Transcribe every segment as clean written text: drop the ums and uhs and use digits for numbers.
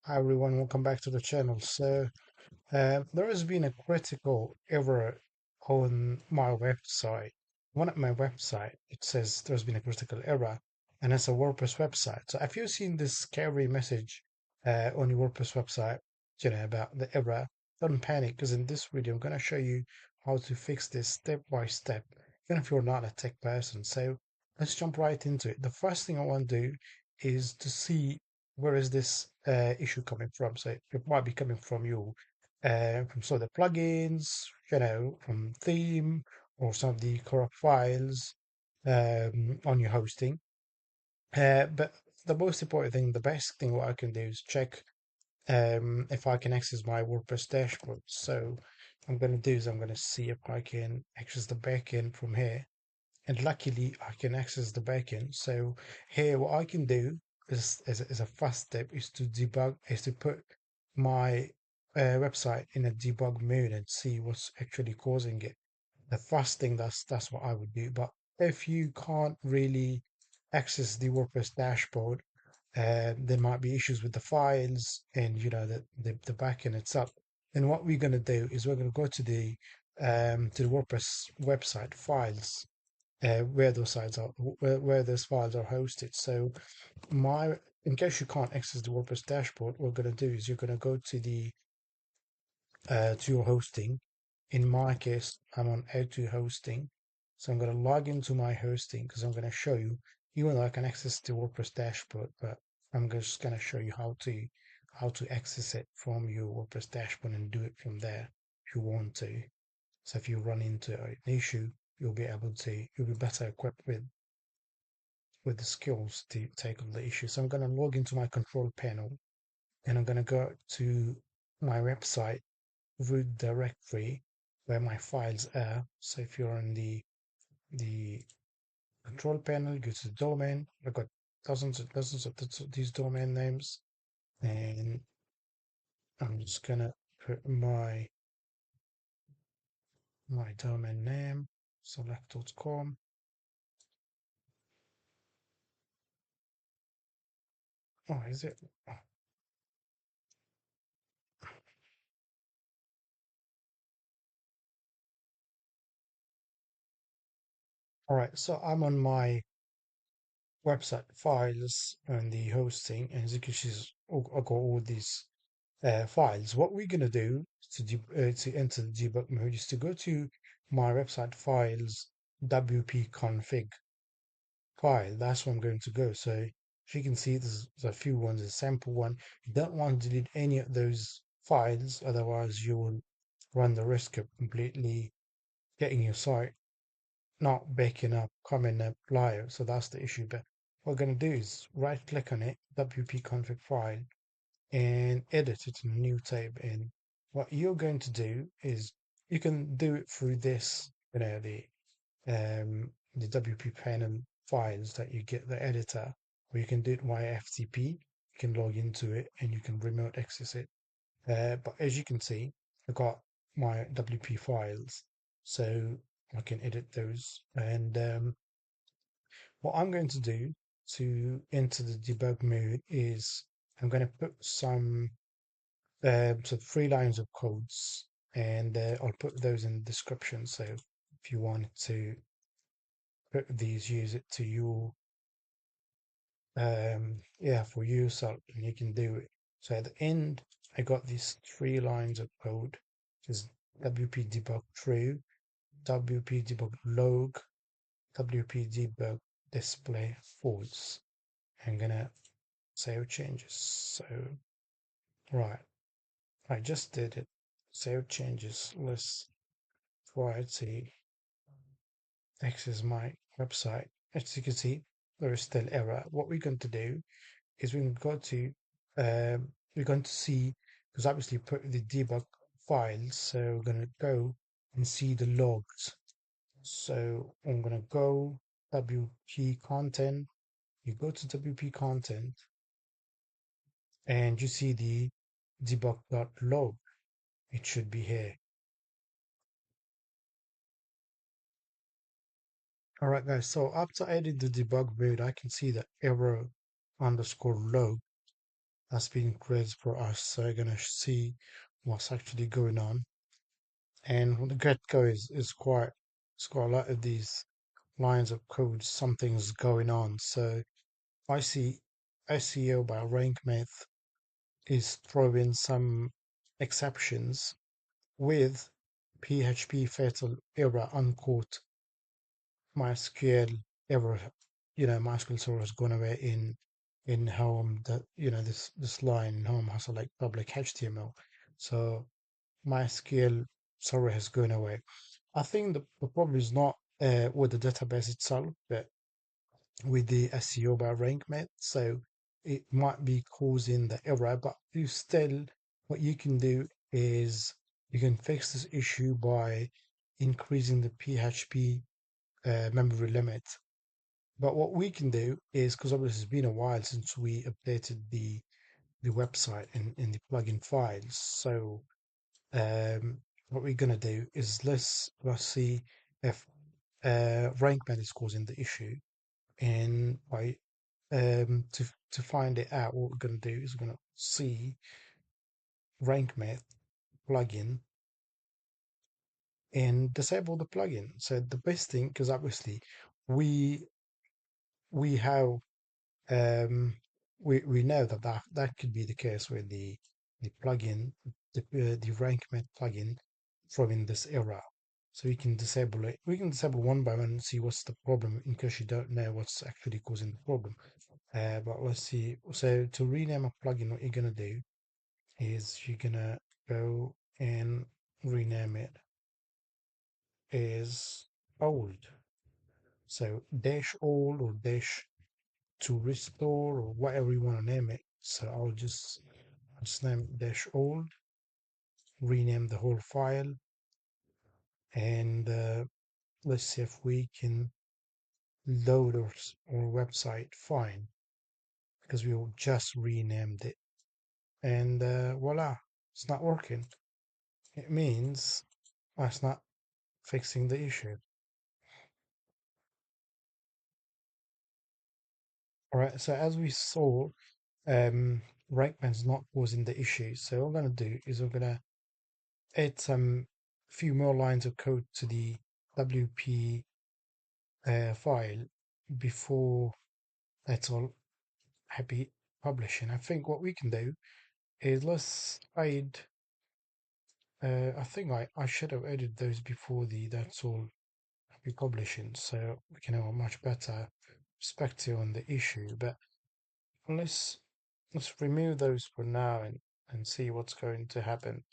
Hi everyone, welcome back to the channel. There has been a critical error on my website. One at my website, it says there's been a critical error, and it's a WordPress website. So if you've seen this scary message on your WordPress website, about the error, don't panic because in this video I'm going to show you how to fix this step by step, even if you're not a tech person. So let's jump right into it. The first thing I want to do is to see where is this issue coming from. So it might be coming from you from some of the plugins, from theme or some of the corrupt files on your hosting. But the most important thing, the best thing what I can do is check if I can access my WordPress dashboard. So I'm going to do is I'm going to see if I can access the backend from here. And luckily, I can access the backend. So here, what I can do is a first step is to debug, is to put my website in a debug mode and see what's actually causing it. The first thing that's what I would do. But if you can't really access the WordPress dashboard, there might be issues with the files and the backend itself. Then what we're going to do is we're going to go to the WordPress website files where those sites are, where those files are hosted. So my, in case you can't access the WordPress dashboard, what we're going to do is you're going to go to your hosting. In my case, I'm on A2 hosting, so I'm going to log into my hosting because I'm going to show you, even though I can access the WordPress dashboard, but I'm just going to show you how to access it from your WordPress dashboard and do it from there if you want to. So if you run into an issue, you'll be better equipped with the skills to tackle the issue. So I'm going to log into my control panel and I'm going to go to my website root directory where my files are. So if you're in the control panel, go to domain. I've got dozens of these domain names, and I'm just gonna put my domain name select.com. Oh, is it? All right, so I'm on my website files and the hosting, and as you can see, I got all these files. What we're gonna do to enter the debug mode is to go to my website files wp config file. That's where I'm going to go. So as you can see, there's a few ones. A sample one. You don't want to delete any of those files, otherwise you will run the risk of completely getting your site not backing up, coming up live. So that's the issue. But what we're going to do is right click on it, WP config file, and edit it in a new tab. And what you're going to do is you can do it through this, the WP panel files that you get the editor, or you can do it via FTP. You can log into it and you can remote access it. But as you can see, I got my WP files, so I can edit those. And what I'm going to do to enter the debug mode is I'm going to put so 3 lines of codes, and I'll put those in the description. So if you want to put these, use it to your yeah, for yourself, and you can do it. So at the end, I got these 3 lines of code, which is WP debug true, WP debug log, WP debug display false. I'm gonna save changes. So right, I just did it. Save changes. Let's try to access my website. As you can see, there is still error. What we're going to do is we're going to see, because obviously put the debug files, so we're going to go and see the logs. So I'm going to go WP content. You go to WP content and you see the debug.log. It should be here. All right, guys. So after I did the debug build, I can see the error underscore log. has been created for us. So we're gonna see what's actually going on. And from the get-go is quite it's got a lot of these lines of code. Something's going on. So I see SEO by rank math is throwing some exceptions with PHP fatal error unquote MySQL error. MySQL server has gone away in home that this line in home has a like public HTML. So MySQL server has gone away. I think the problem is not with the database itself, but with the SEO by rank mate. So it might be causing the error, but you still, what you can do is you can fix this issue by increasing the PHP memory limit. But what we can do is, because obviously it's been a while since we updated the website in the plugin files. So what we're gonna do is let's see if rank mate is causing the issue, and by to find it out, what we're going to do is we're going to see rank math plugin and disable the plugin. So the best thing, because obviously we we have we know that could be the case with the plugin, the rank math plugin throwing this error. So we can disable it. We can disable one by one and see what's the problem in case you don't know what's actually causing the problem. But let's see. So to rename a plugin, what you're gonna do is you're gonna go and rename it as old. So dash old or dash to restore or whatever you want to name it. So I'll just name it dash old, rename the whole file, and let's see if we can load our website fine because we just renamed it. And voila, it's not working. It means that's not fixing the issue. All right, so as we saw, Rankman's not causing the issue. So what we're gonna do is we're gonna add some few more lines of code to the WP file before that's all happy publishing. I think what we can do is let's add. I think I should have added those before the that's all happy publishing, so we can have a much better perspective on the issue. But let's let's remove those for now and see what's going to happen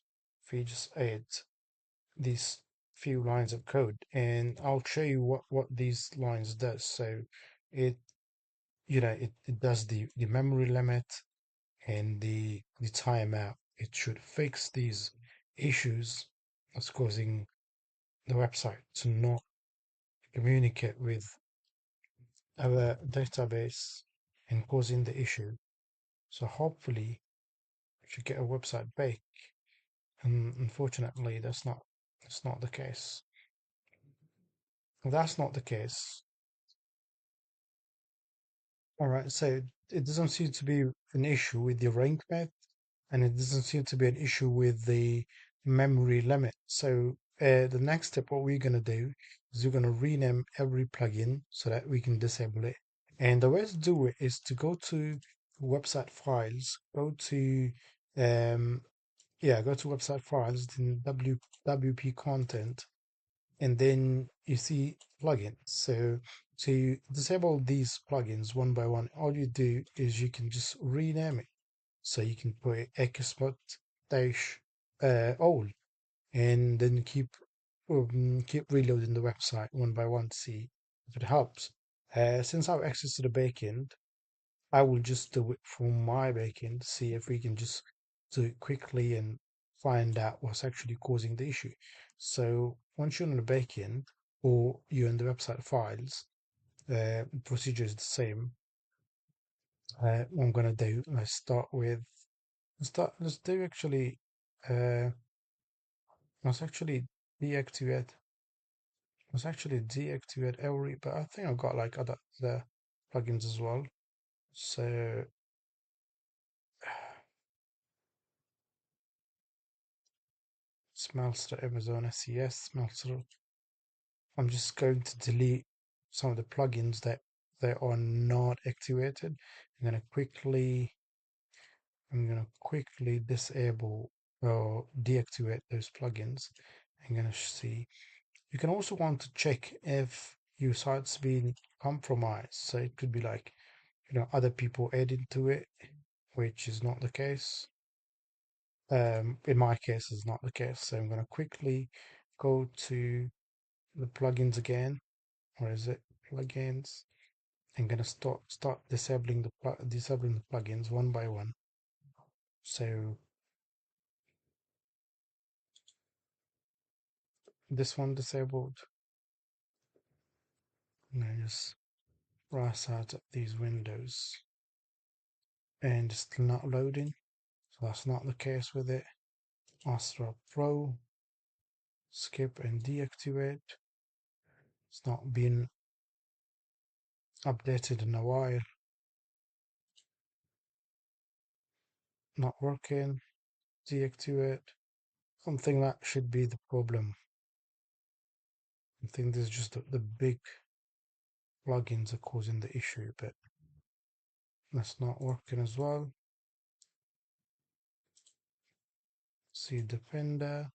if we just add these few lines of code. And I'll show you what these lines does. So it it does the memory limit and the timeout. It should fix these issues that's causing the website to not communicate with our database and causing the issue. So hopefully we should get a website back. And unfortunately, that's not the case. If that's not the case. All right, so it doesn't seem to be an issue with the rank map, and it doesn't seem to be an issue with the memory limit. So the next step, what we're gonna do is we're gonna rename every plugin so that we can disable it. And the way to do it is to go to website files, go to go to website files, then WP content, and then you see plugins. So to disable these plugins one by one, all you do is you can just rename it. So you can put export dash all, and then keep reloading the website one by one to see if it helps. Since I have access to the backend, I will just do it from my backend, see if we can just do it quickly and find out what's actually causing the issue. So once you're on the backend or you're in the website files, procedure is the same. What I'm gonna do, let's do actually, uh, let's actually deactivate, every, but I think I've got like other plugins as well. So Smelter Amazon SES Smelter. I'm just going to delete some of the plugins that are not activated. I'm gonna quickly disable or deactivate those plugins. I'm gonna see. You can also want to check if your site's been compromised. So it could be like, other people added to it, which is not the case. In my case, is not the case. So I'm gonna quickly go to the plugins again. Or is it plugins? I'm gonna start disabling the plugins one by one. So this one disabled. And I just rise out of these windows and it's still not loading. So that's not the case with it. Astra Pro, skip and deactivate. It's not been updated in a while. Not working. Deactivate. I don't think that should be the problem. I think this is just the big plugins are causing the issue, but that's not working as well. See Defender.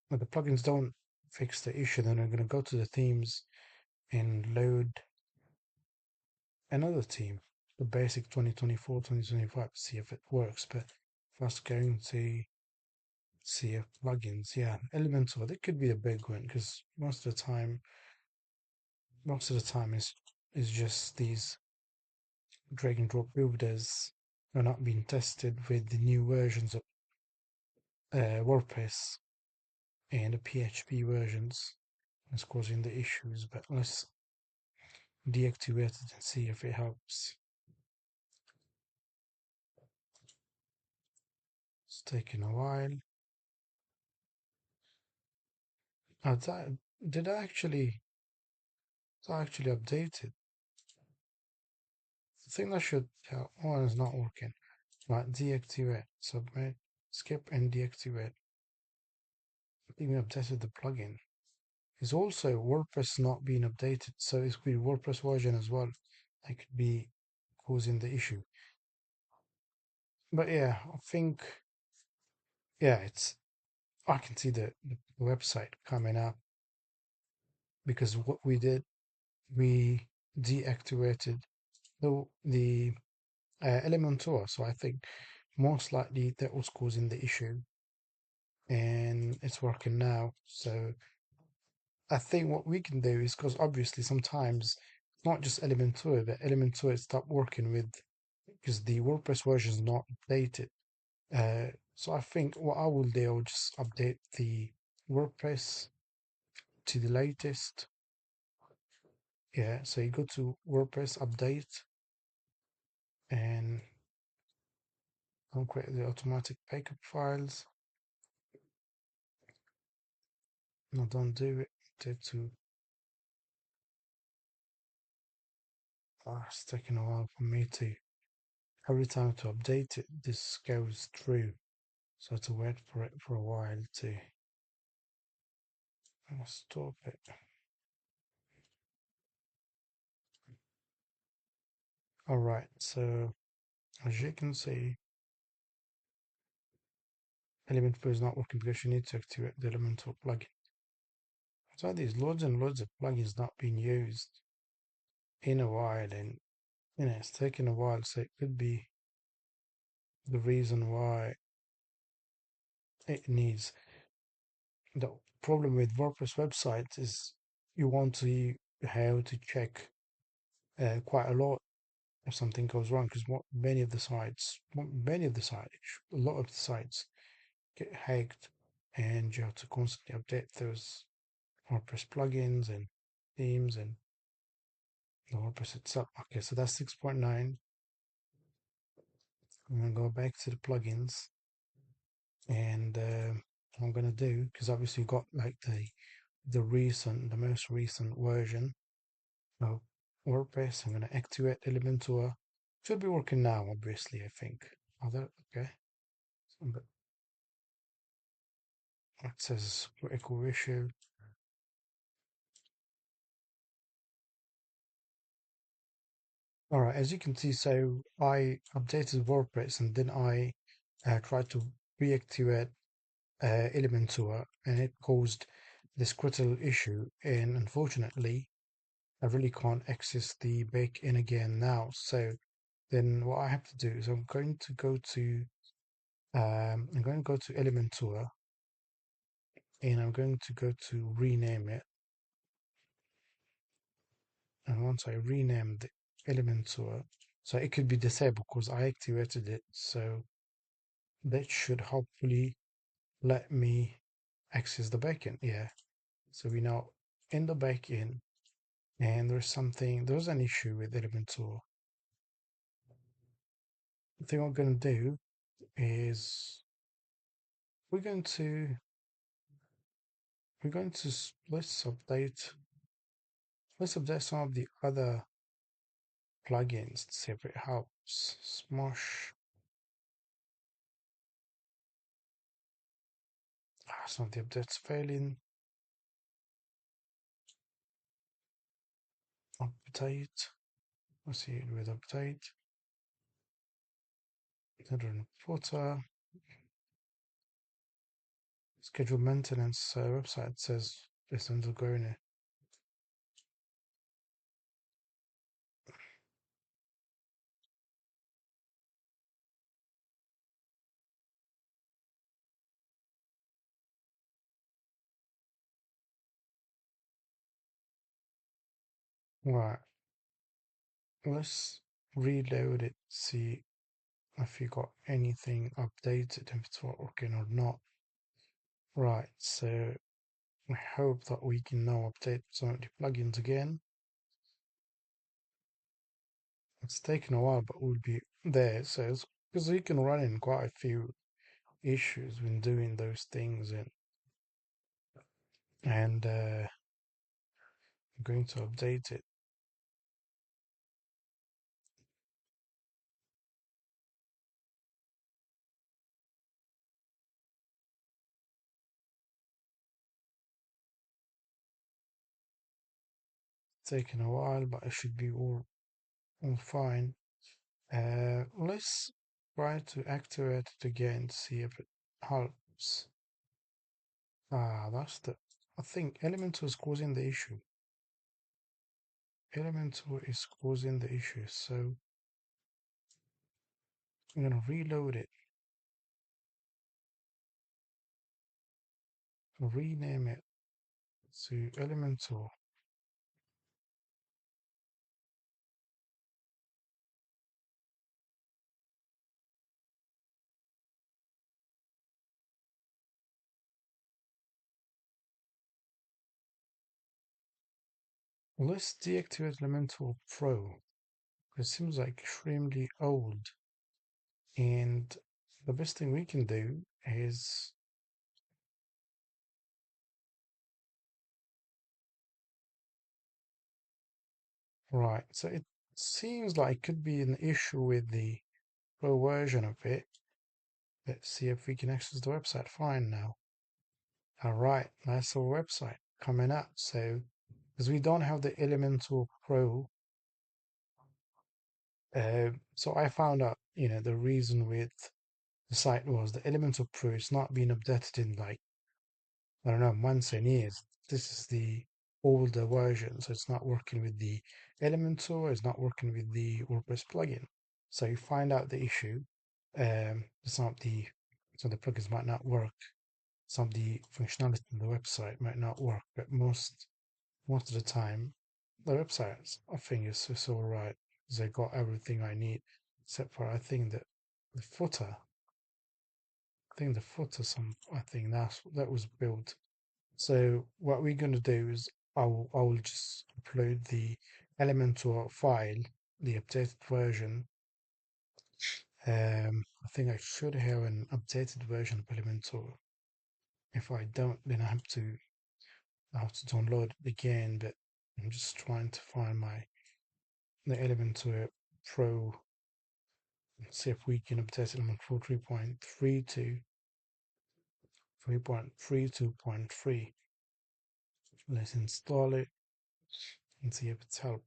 But the plugins don't fix the issue, then I'm going to go to the themes and load another theme, the basic 2024, 2025, see if it works. But first going to see if plugins, yeah, Elementor, that could be a big one because most of the time is just these drag and drop builders are not being tested with the new versions of WordPress and the PHP versions. It's causing the issues, but let's deactivate it and see if it helps. It's taking a while. Oh, did I actually, did I actually update it? I think that should help. Oh, it's not working. Right, deactivate, submit, skip and deactivate. Even updated the plugin. It's also WordPress not being updated, so it could be WordPress version as well. That could be causing the issue. But yeah, I think, yeah, I can see the website coming up because what we did, we deactivated the Elementor. So I think most likely that was causing the issue and it's working now. So I think what we can do is because obviously sometimes it's not just Elementor, but Elementor stopped working with because the WordPress version is not updated. So I think what I will do, I'll just update the WordPress to the latest. Yeah, so you go to WordPress update and I'll create the automatic backup files. No, don't do it. Take to it's taking a while for me to every time to update it. This goes through, so to wait for it for a while to stop it. All right, so as you can see, Elementor is not working because you need to activate the Elementor plugin. So there's loads and loads of plugins not being used in a while, and it's taking a while, so it could be the reason why it needs. The problem with WordPress websites is you want to how to check quite a lot if something goes wrong because a lot of the sites get hacked and you have to constantly update those WordPress plugins and themes and the WordPress itself. Okay, so that's 6.9. I'm gonna go back to the plugins and I'm gonna do because obviously got like the most recent version of WordPress. I'm gonna activate Elementor Should be working now, obviously, I think. Other, okay. But it says critical issue. All right, as you can see, so I updated WordPress and then I tried to reactivate Elementor and it caused this critical issue. And unfortunately, I really can't access the backend again now. So then what I have to do is I'm going to go to Elementor and I'm going to go to rename it. And once I rename the Elementor, so it could be disabled because I activated it. So that should hopefully let me access the backend. Yeah. So we now in the backend and there's an issue with Elementor. The thing I'm going to do is we're going to we're going to let's update some of the other plugins to see if it helps. Smosh. Some of the updates failing. Update. Let's see with update. Header footer. Schedule maintenance website says it's undergoing. Right. Let's reload it, see if you got anything updated, if it's working or not. Right, so I hope that we can now update some of the plugins again. It's taken a while, but we'll be there. So because we can run in quite a few issues when doing those things, and I'm going to update it. It's taken a while, but it should be all fine. Let's try to activate it again to see if it helps. That's I think Elementor is causing the issue. Elementor is causing the issue, so I'm gonna reload it, rename it to Elementor. Let's deactivate Elementor Pro. It seems like extremely old, and the best thing we can do is right. So it seems like it could be an issue with the Pro version of it. Let's see if we can access the website fine now. All right, that's our website coming up. So, because we don't have the Elementor Pro, so I found out, the reason with the site was the Elementor Pro is not being updated in like, I don't know, months and years. This is the older version, so it's not working with the Elementor, it's not working with the WordPress plugin. So you find out the issue. Some of the plugins might not work. Some of the functionality in the website might not work, but most of the time, the websites I think is all right. They got everything I need, except for the footer. I think the footer I think that was built. So what we're gonna do is I will just upload the Elementor file, the updated version. I think I should have an updated version of Elementor. If I don't, then I have to download it again. But I'm just trying to find the Elementor Pro Let's see if we can update Elementor 3.3 to 3.32.3. Let's install it and see if it's helped.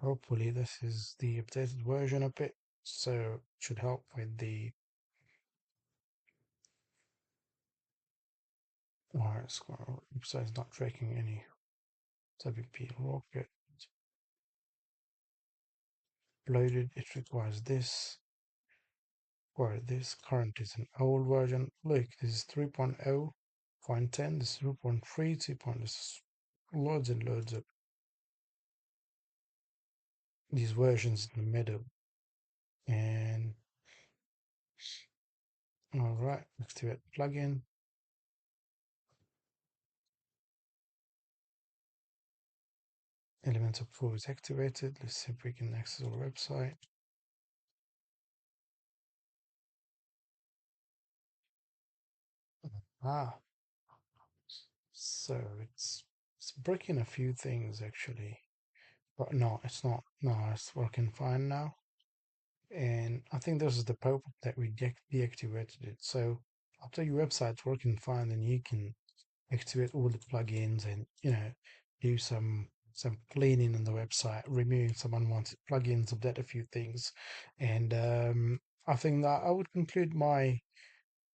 Hopefully this is the updated version of it, so it should help with the website's not tracking any WP rocket uploaded. It requires this, where this current is an old version. Look, this is 3.0.10, this is 3.3, 2. This is loads and loads of these versions in the middle. And all right, activate plugin. Elementor Pro is activated. Let's see if we can access our website. Ah, so it's breaking a few things actually, but no, it's not. No, it's working fine now. And I think this is the pop-up that we deactivated it. So after your website's working fine, then you can activate all the plugins and do some cleaning on the website, removing some unwanted plugins, update a few things, and I think that I would conclude my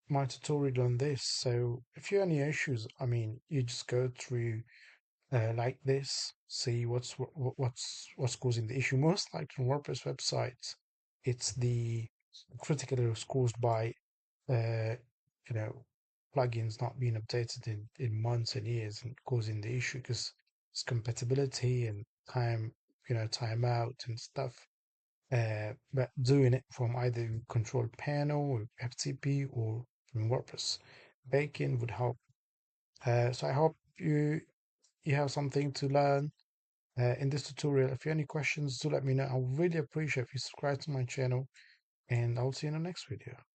tutorial on this. So if you have any issues, I mean, you just go through like this, see what's causing the issue. Most likely on WordPress websites, it's the critical errors caused by uh, you know plugins not being updated in months and years and causing the issue because it's compatibility and timeout and stuff. But doing it from either control panel or FTP or from WordPress backend would help. So I hope you have something to learn in this tutorial. If you have any questions, do let me know. I would really appreciate if you subscribe to my channel, and I'll see you in the next video.